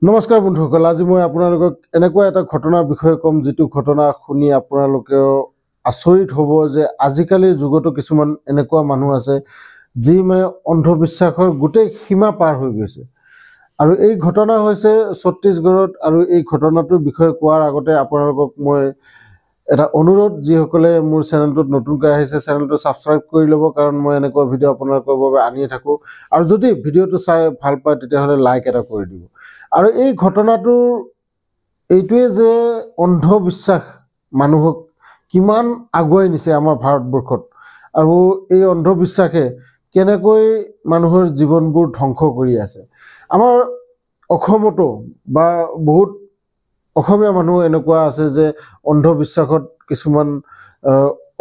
নমস্কাৰ বন্ধুসকল, আজি মই আপোনালোকক এনেকুৱা এটা ঘটনাৰ বিষয়ে ক'ম যিটো ঘটনা শুনি আপোনালোকেও আচৰিত হ'ব যে আজিকালিৰ যুগতো কিছুমান এনেকুৱা মানুহ আছে যি মানে অন্ধবিশ্বাসৰ গোটেই সীমা পাৰ হৈ গৈছে। আৰু এই ঘটনা হৈছে ছত্তীশগড়ত। আৰু এই ঘটনাটোৰ বিষয়ে কোৱাৰ আগতে আপোনালোকক মই এটা অনুৰোধ, যিসকলে মোৰ চেনেলটোত নতুনকৈ আহিছে চেনেলটো ছাবস্ক্ৰাইব কৰি ল'ব, কাৰণ মই এনেকুৱা ভিডিঅ' আপোনালোকৰ বাবে আনিয়ে থাকোঁ। আৰু যদি ভিডিঅ'টো চাই ভাল পায় তেতিয়াহ'লে লাইক এটা কৰি দিব। আৰু এই ঘটনাটোৰ এইটোৱে যে অন্ধবিশ্বাস মানুহক কিমান আগুৱাই নিছে আমাৰ ভাৰতবৰ্ষত, আৰু এই অন্ধবিশ্বাসে কেনেকৈ মানুহৰ জীৱনবোৰ ধ্বংস কৰি আছে। আমাৰ অসমতো বা বহুত অসমীয়া মানুহ এনেকুৱা আছে যে অন্ধবিশ্বাসত কিছুমান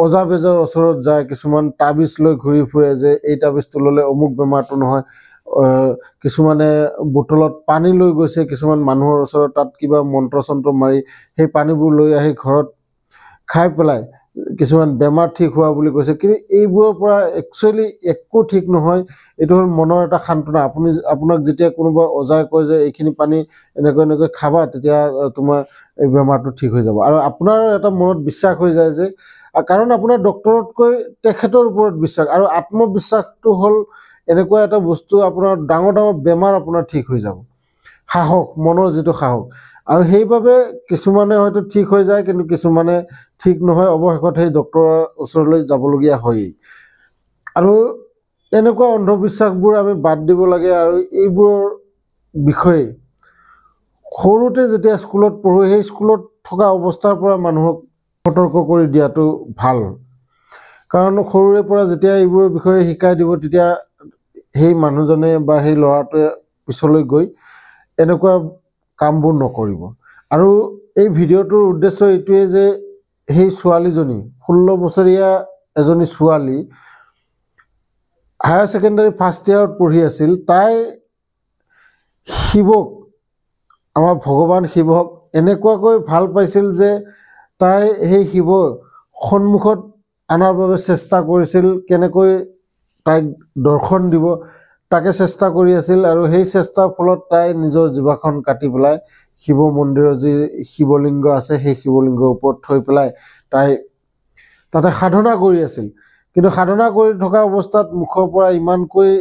অজা বেজৰ ওচৰত যায়, কিছুমান তাবিজ লৈ ঘূৰি ফুৰে যে এই তাবিজটো ল'লে অমুক বেমাৰটো নহয়। কিছুমানে বটলত পানী লৈ গৈছে কিছুমান মানুহৰ ওচৰত, তাত কিবা মন্ত্ৰ চন্ত্ৰ মাৰি সেই পানীবোৰ লৈ আহি ঘৰত খাই পেলাই কিছুমান বেমাৰ ঠিক হোৱা বুলি কৈছে। কিন্তু এইবোৰৰ পৰা একচুৱেলি একো ঠিক নহয়। এইটো হ'ল মনৰ এটা সান্তনা। আপোনাক যেতিয়া কোনোবা অজাই কয় যে এইখিনি পানী এনেকৈ এনেকৈ খাবা, তেতিয়া তোমাৰ এই বেমাৰটো ঠিক হৈ যাব, আৰু আপোনাৰ এটা মনত বিশ্বাস হৈ যায় যে, কাৰণ আপোনাৰ ডক্তৰতকৈ তেখেতৰ ওপৰত বিশ্বাস। আৰু আত্মবিশ্বাসটো হ'ল এনেকুৱা এটা বস্তু, আপোনাৰ ডাঙৰ ডাঙৰ বেমাৰ আপোনাৰ ঠিক হৈ যাব। সাহস, মনৰ যিটো সাহস। আৰু সেইবাবে কিছুমানে হয়তো ঠিক হৈ যায়, কিন্তু কিছুমানে ঠিক নহয়, অৱশেষত সেই ডক্তৰৰ ওচৰলৈ যাবলগীয়া হয়েই। আৰু এনেকুৱা অন্ধবিশ্বাসবোৰ আমি বাদ দিব লাগে। আৰু এইবোৰৰ বিষয়ে সৰুতে যেতিয়া স্কুলত পঢ়োঁ, সেই স্কুলত থকা অৱস্থাৰ পৰা মানুহক সতৰ্ক কৰি দিয়াটো ভাল। কাৰণ সৰুৰে পৰা যেতিয়া এইবোৰৰ বিষয়ে শিকাই দিব, তেতিয়া সেই মানুহজনে বা সেই ল'ৰাটোৱে পিছলৈ গৈ এনেকুৱা কামবোৰ নকৰিব। আৰু এই ভিডিঅ'টোৰ উদ্দেশ্য এইটোৱে যে সেই ছোৱালীজনী 16 বছৰীয়া এজনী ছোৱালী হায়াৰ ছেকেণ্ডাৰী ফাৰ্ষ্ট ইয়াৰত পঢ়ি আছিল। তাই শিৱক, আমাৰ ভগৱান শিৱক এনেকুৱাকৈ ভাল পাইছিল যে তাই সেই শিৱৰ সন্মুখত আনাৰ বাবে চেষ্টা কৰিছিল, কেনেকৈ তাইক দৰ্শন দিব তাকে চেষ্টা কৰি আছিল। আৰু সেই চেষ্টাৰ ফলত তাই নিজৰ জিভাখন কাটি পেলাই শিৱ মন্দিৰৰ যি শিৱলিংগ আছে সেই শিৱলিংগৰ ওপৰত থৈ পেলাই তাই তাতে সাধনা কৰি আছিল। কিন্তু সাধনা কৰি থকা অৱস্থাত মুখৰ পৰা ইমানকৈ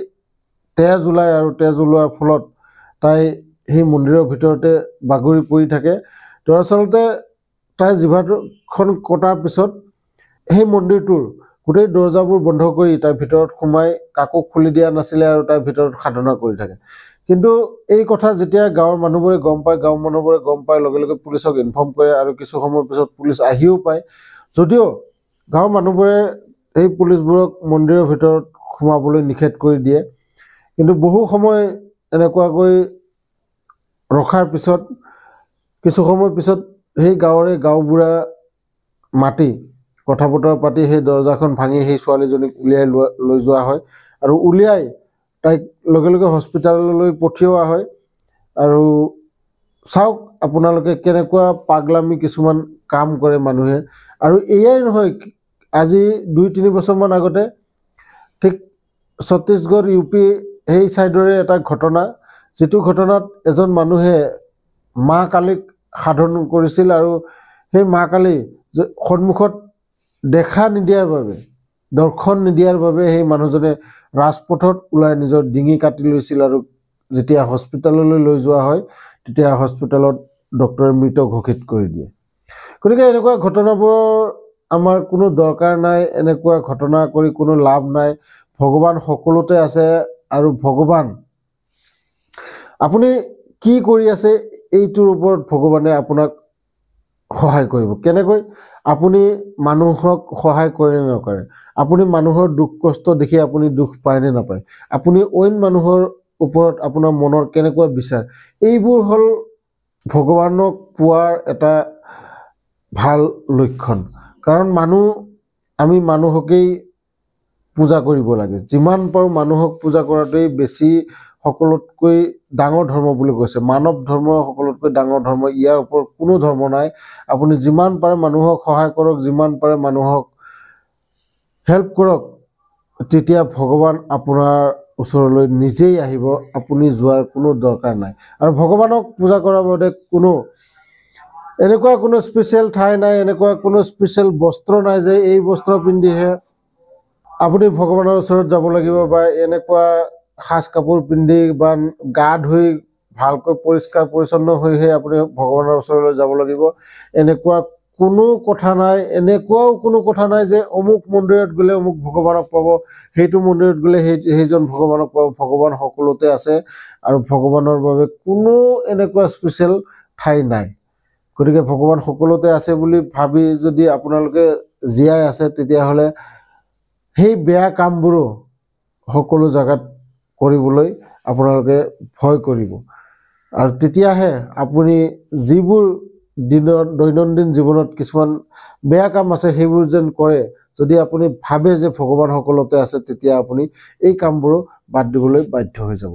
তেজ ওলায়, আৰু তেজ ওলোৱাৰ ফলত তাই সেই মন্দিৰৰ ভিতৰতে বাগৰি পৰি থাকে। দৰাচলতে তাই জিভাখন কটাৰ পিছত সেই মন্দিৰটোৰ গোটেই দৰ্জাবোৰ বন্ধ কৰি তাই ভিতৰত সোমাই কাকো খুলি দিয়া নাছিলে, আৰু তাই ভিতৰত সাধনা কৰি থাকে। কিন্তু এই কথা যেতিয়া গাঁৱৰ মানুহবোৰে গম পায়, গাঁৱৰ মানুহবোৰে গম পাই লগে লগে পুলিচক ইনফৰ্ম কৰে, আৰু কিছু সময়ৰ পিছত পুলিচ আহিও পায়। যদিও গাঁৱৰ মানুহবোৰে সেই পুলিচবোৰক মন্দিৰৰ ভিতৰত সোমাবলৈ নিষেধ কৰি দিয়ে, কিন্তু বহু সময় এনেকুৱাকৈ ৰখাৰ পিছত কিছু সময় পিছত সেই গাঁওবুঢ়া মাতি কথা বতৰা পাতি সেই দৰ্জাখন ভাঙি সেই ছোৱালীজনীক উলিয়াই লৈ যোৱা হয়, আৰু উলিয়াই তাইক লগে লগে হস্পিটাললৈ পঠিওৱা হয়। আৰু চাওক আপোনালোকে কেনেকুৱা পাগলামি কিছুমান কাম কৰে মানুহে। আৰু এয়াই নহয়, আজি 2-3 বছৰমান আগতে ঠিক ছত্তীশগড় UP সেই ছাইডৰে এটা ঘটনা, যিটো ঘটনাত এজন মানুহে মা কালীক সাধন কৰিছিল, আৰু সেই মা কালী সন্মুখত দেখা নিদিয়াৰ বাবে, দৰ্শন নিদিয়াৰ বাবে সেই মানুহজনে ৰাজপথত ওলাই নিজৰ ডিঙি কাটি লৈছিল। আৰু যেতিয়া হস্পিটাললৈ লৈ যোৱা হয়, তেতিয়া হস্পিটালত ডক্টৰে মৃত ঘোষিত কৰি দিয়ে। গতিকে এনেকুৱা ঘটনাবোৰৰ আমাৰ কোনো দৰকাৰ নাই, এনেকুৱা ঘটনা কৰি কোনো লাভ নাই। ভগৱান সকলোতে আছে, আৰু ভগৱান আপুনি কি কৰি আছে এইটোৰ ওপৰত ভগৱানে আপোনাক সহায় কৰিব। কেনেকৈ? আপুনি মানুহক সহায় কৰে নে নকৰে? আপুনি মানুহৰ দুখ কষ্ট দেখি আপুনি দুখ পায় নে নাপায়? আপুনি অইন মানুহৰ ওপৰত আপোনাৰ মনৰ কেনেকুৱা বিচাৰ? এইবোৰ হ'ল ভগৱানক পোৱাৰ এটা ভাল লক্ষণ। কাৰণ আমি মানুহকেই পূজা কৰিব লাগে। যিমান পাৰোঁ মানুহক পূজা কৰাটোৱেই বেছি সকলোতকৈ ডাঙৰ ধৰ্ম বুলি কৈছে। মানৱ ধৰ্ম সকলোতকৈ ডাঙৰ ধৰ্ম, ইয়াৰ ওপৰত কোনো ধৰ্ম নাই। আপুনি যিমান পাৰে মানুহক সহায় কৰক, যিমান পাৰে মানুহক হেল্প কৰক, তেতিয়া ভগৱান আপোনাৰ ওচৰলৈ নিজেই আহিব, আপুনি যোৱাৰ কোনো দৰকাৰ নাই। আৰু ভগৱানক পূজা কৰাৰ বাবে এনেকুৱা কোনো স্পেচিয়েল ঠাই নাই, এনেকুৱা কোনো স্পেচিয়েল বস্ত্ৰ নাই যে এই বস্ত্ৰ পিন্ধিহে আপুনি ভগৱানৰ ওচৰত যাব লাগিব, বা এনেকুৱা সাজ কাপোৰ পিন্ধি বা গা ধুই ভালকৈ পৰিষ্কাৰ পৰিচ্ছন্ন হৈহে আপুনি ভগৱানৰ ওচৰলৈ যাব লাগিব। এনেকুৱা কোনো কথা নাই। এনেকুৱাও কোনো কথা নাই যে অমুক মন্দিৰত গ'লে অমুক ভগৱানক পাব, সেইটো মন্দিৰত গ'লে সেইজন ভগৱানক পাব। ভগৱান সকলোতে আছে আৰু ভগৱানৰ বাবে কোনো এনেকুৱা স্পেচিয়েল ঠাই নাই। গতিকে ভগৱান সকলোতে আছে বুলি ভাবি যদি আপোনালোকে জীয়াই আছে, তেতিয়াহ'লে সেই বেয়া কামবোৰো সকলো জেগাত কৰিবলৈ আপোনালোকে ভয় কৰিব। আৰু তেতিয়াহে আপুনি যিবোৰ দৈনন্দিন জীৱনত কিছুমান বেয়া কাম আছে সেইবোৰ যেন কৰে, যদি আপুনি ভাবে যে ভগৱান সকলোতে আছে, তেতিয়া আপুনি এই কামবোৰো বাদ দিবলৈ বাধ্য হৈ যাব।